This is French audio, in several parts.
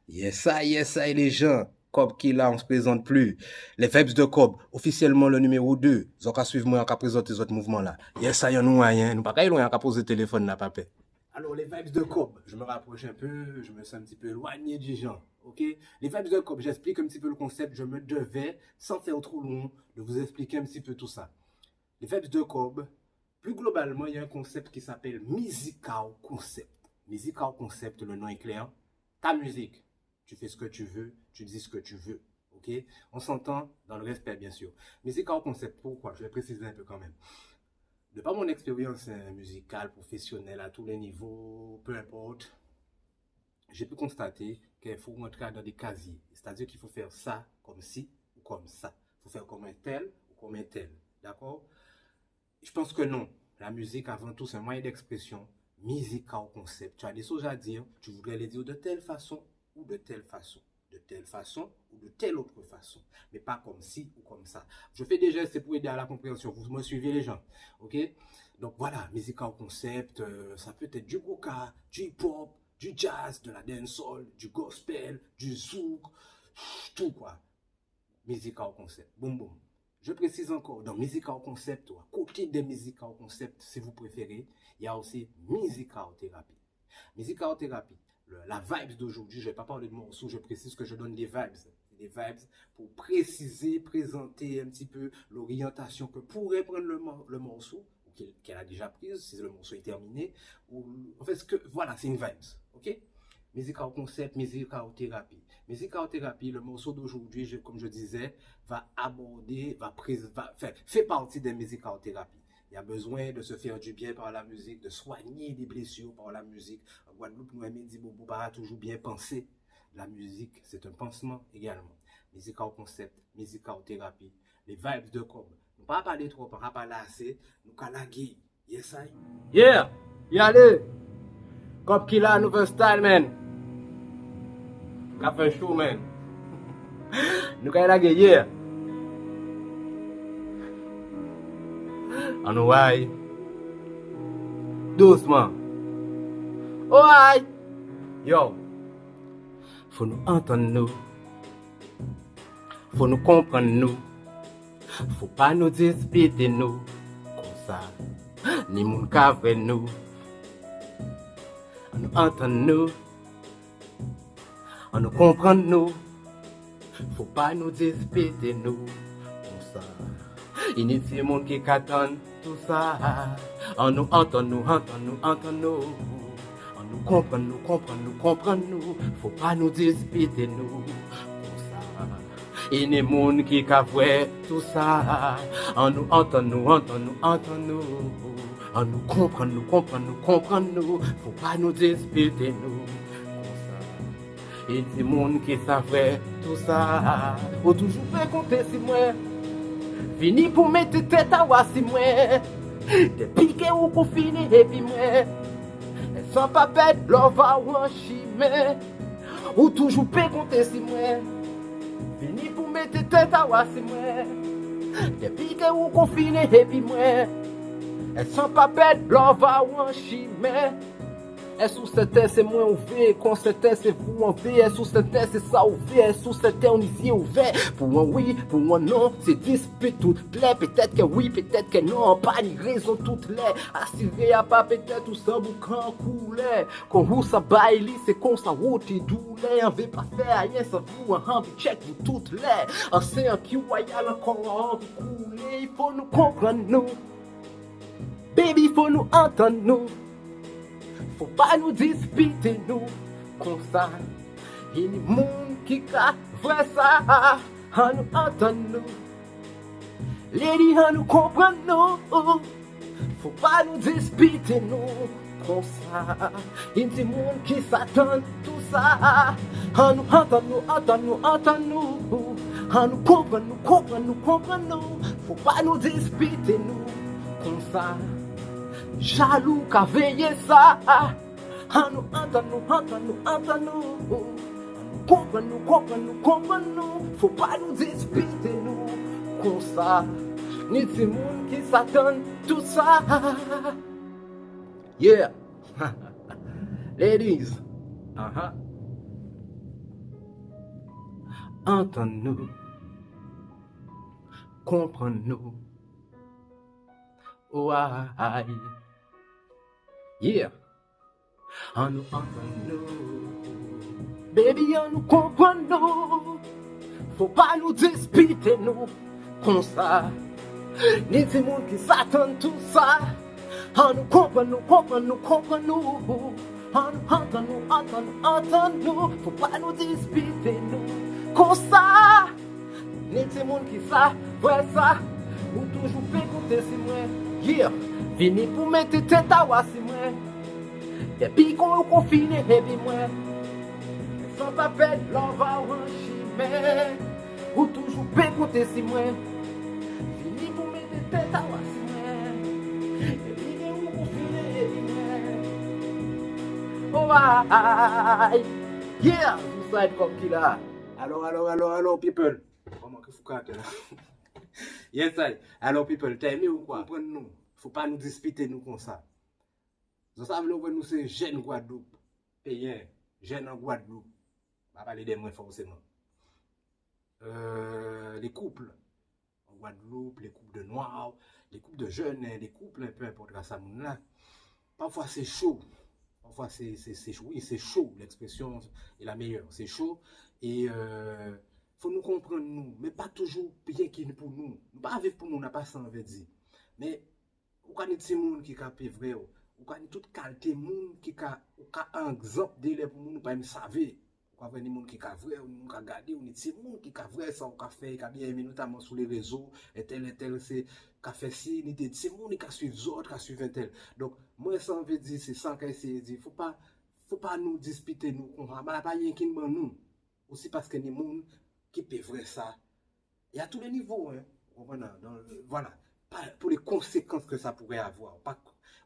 Yes, ça, les gens. Cobb qui là, on se présente plus. Les vibes de Cobb, officiellement le numéro 2. Ils ont qu'à suivre moi, qu'à présenter les autres mouvements là. Yes, ça, y en a rien. Nous pas qu'à loin, qu'à poser le téléphone là, papa. Alors, les vibes de Cobb, je me rapproche un peu, je me sens un petit peu éloigné du genre. Ok? Les vibes de Cobb, j'explique un petit peu le concept. Je me devais, sans faire trop long, de vous expliquer un petit peu tout ça. Les vibes de Cobb, plus globalement, il y a un concept qui s'appelle Musical Concept. Musical Concept, le nom est clair. Ta musique, tu fais ce que tu veux, tu dis ce que tu veux. Ok? On s'entend dans le respect, bien sûr. Musical Concept, pourquoi? Je vais préciser un peu quand même. De par mon expérience musicale, professionnelle, à tous les niveaux, peu importe, j'ai pu constater qu'il faut rentrer dans des casiers. C'est-à-dire qu'il faut faire ça comme ci ou comme ça. Il faut faire comme un tel ou comme un tel. D'accord? Je pense que non. La musique, avant tout, c'est un moyen d'expression. Musical concept. Tu as des choses à dire, tu voudrais les dire de telle façon ou de telle façon. De telle façon ou de telle autre façon. Mais pas comme ci ou comme ça. Je fais des gestes pour aider à la compréhension. Vous me suivez les gens. Ok? Donc voilà, musical concept, ça peut être du goka, du hip-hop, du jazz, de la dancehall, du gospel, du zouk, tout quoi. Musical concept. Boum boum. Je précise encore, dans musical concept, à côté des musical concept, si vous préférez, il y a aussi musical thérapie. Musical thérapie, la vibes d'aujourd'hui, je ne vais pas parler de morceaux, je précise que je donne des vibes. Des vibes pour préciser, présenter un petit peu l'orientation que pourrait prendre le morceau, ou qu'elle a déjà prise, si le morceau est terminé. Ou, en fait, voilà, c'est une vibes. Ok? Musical concept, musical thérapie. Musical thérapie, le morceau d'aujourd'hui, comme je disais, va aborder, fait partie des musical thérapies. Il y a besoin de se faire du bien par la musique, de soigner des blessures par la musique. En Guadeloupe, nous aimons dire Bobo para toujours bien penser. La musique, c'est un pansement également. Musical concept, musical thérapie, les vibes de Cobb. Nous ne pas parler trop, on ne pas parler assez, nous calaguer. Yes, I. Yeah, y allez. Cobb qui là, nouvel style, man. Qu'a fait un show, man. Nous calaguer, yeah. On ouais. Doucement. Ouais. Yo. Faut nous entendre nous. Faut nous comprendre nous. Faut pas nous disputer nous. Comme ça. Ni moun ka vre nous. On nous entendre nous. On nous comprendre nous. Faut pas nous disputer nous. Comme ça. Initier moun qui katan tout ça. On nous entend nous, entend nous, entend nous. On nous comprend nous, comprend nous, comprend nous. Faut pas nous disputer nous. Comme ça. Il y a moun qui kavoué tout ça. On nous entend nous, entend nous, entend nous. On nous comprend nous, comprend nous, comprend nous. Faut pas nous disputer nous. Il y a des moun qui savent tout ça. Faut toujours faire compter si moi. Fini pour mettre tête à wassi moi. Depuis que ou pour finir et puis moi. Sans pas perdre l'on va ou en chimé. Ou toujours peut compter si moi. Fini pour mettre tête à wassi moi. Depuis que ou pour finir et puis moi. Sans pas perdre l'on va ou en chimé. Est sous cette terre c'est moins ouvert, quand cette terre c'est vous en V, est sous cette terre c'est ça ouvert, est sous cette terre on y est ouvert. Pour un oui, pour un non, c'est dispute toutes les, peut-être que oui, peut-être que non, pas ni raison toutes les. Assuré à pas peut-être ou ça boucan couler. Quand vous ça baille, c'est comme ça route et doulé, on veut pas faire rien sans vous, un envie check vous toutes les. Un c'est un qui royal encore envie couler, il faut nous comprendre nous. Baby, il faut nous entendre nous. Faut pas nous disputer nous comme ça. Il y a des gens qui voient ça. On nous entend nous. Les gens nous comprennent nous. Faut pas nous disputer nous comme ça. Il y a des gens qui s'attendent tout ça. On nous entend nous, entend nous, entend nous. On nous comprend, nous comprend, nous comprend nous. Faut pas nous disputer nous comme ça. Jaloux qu'a veillé ça. On nous entend nous, entend nous, entend nous. Comprends nous, comprends nous, comprends nous. Faut pas nous disputer nous comme ça. Ni des moun qui s'attendent tout ça. Yeah. Ladies. Uh-huh. Entends-nous, comprends-nous. Oh, aïe. Yeah. En nous entend-nous. Baby, en nous comprend-nous. Faut pas nous disputer, nous, comme ça. Ni des monde qui s'attendent tout ça. En nous comprend-nous, comprend-nous, comprend-nous. En nous entend-nous, entend-nous, entend-nous. Faut pas nous disputer, nous, comme ça. Ni des monde qui ça, ouais ça. Ou toujours écouter si moi. Yeah. Vini pour mettre tête à wa si moi. Depuis qu'on confine, baby moi. Sans t'appel, l'on va en chimère. Ou toujours écouter si moi. Vini pour mettre tête à wa si moi. Depuis qu'on confine, baby moi. Oh aïe. Yeah, vous savez comme qu'il a. Alors, people. Comment que vous captez là? Yes, I. Alors, people, t'as aimé ou quoi? Comprenez-nous. Faut pas nous disputer nous comme ça. Vous savez, nous c'est jeunes Guadeloupe. Payens, jeunes en Guadeloupe. On va parler des moins forcément. Les couples en Guadeloupe, les couples de noirs, les couples de jeunes, les couples, peu importe la samoun là. Parfois c'est chaud. Parfois oui, c'est chaud. L'expression est la meilleure. C'est chaud. Et faut nous comprendre nous, mais pas toujours bien qu'il pour nous. Pas vivre pour nous, on n'a pas ça envie de dire. Mais ou quand il y a des gens qui capent vrai, ou quand il y a toute qualité monde qui a un exemple de pour nous pas me savoir. Quand il y a des gens qui capent vrai, ou qui regarder, ou des gens qui capent vrai ça ou qui fait, qui a bien aimé notamment sur les réseaux, et tel c'est qui fait ci, ni des gens qui suivent autres, qui suivent tel. Donc moi ça veut dire c'est ça qu'il essayer de dire, faut pas nous disputer nous, on va pas rien qui nous. Aussi parce que les gens qui peuvent vrai ça. Il y a tous les niveaux hein. Voilà. Pour les conséquences que ça pourrait avoir.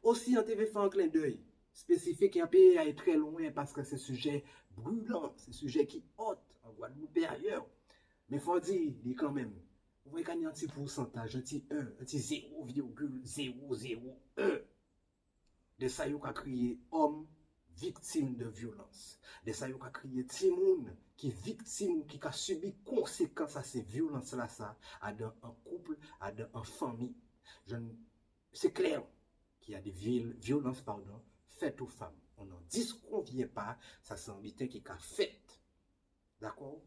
Aussi, on TV fait un clin d'œil spécifique et un pays est très loin parce que c'est un sujet brûlant, c'est un sujet qui hôte en Guadeloupe et ailleurs. Mais il faut dire, quand même, vous voyez qu'il y a un petit pourcentage, un petit 1, un petit 0,001 de ça qui a crié homme victime de violence. De ça qui a crié Timoun qui est victime, qui a subi conséquences à ces violences-là, ça, à dans un couple, à dans une famille. C'est clair qu'il y a des violences, faites aux femmes. On n'en disconvient pas, ça c'est un butin qui a fait. D'accord?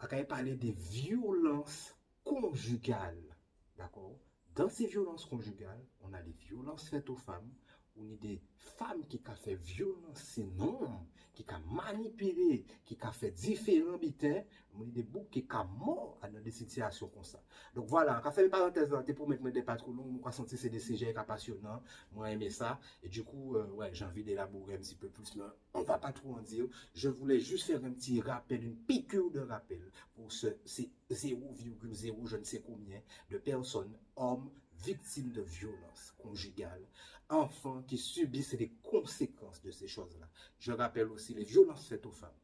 On va parler des violences conjugales. D'accord? Dans ces violences conjugales, on a des violences faites aux femmes, on a des femmes qui ont fait violence sinon, qui ont manipulé, qui ont fait différents butins, on a des boucs qui ont mort dans des situations comme ça. Donc voilà, on a fait une parenthèse là, pour mettre des pas trop longs, on a senti que c'est des sujets passionnants, moi aimé ça, et du coup, ouais, j'ai envie d'élaborer un petit peu plus, mais on ne va pas trop en dire. Je voulais juste faire un petit rappel, une piqûre de rappel pour ces 0,0 je ne sais combien de personnes, hommes, victimes de violences conjugales, enfants qui subissent les conséquences de ces choses-là. Je rappelle aussi les violences faites aux femmes.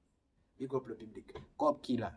Big up le public. Comme qui là.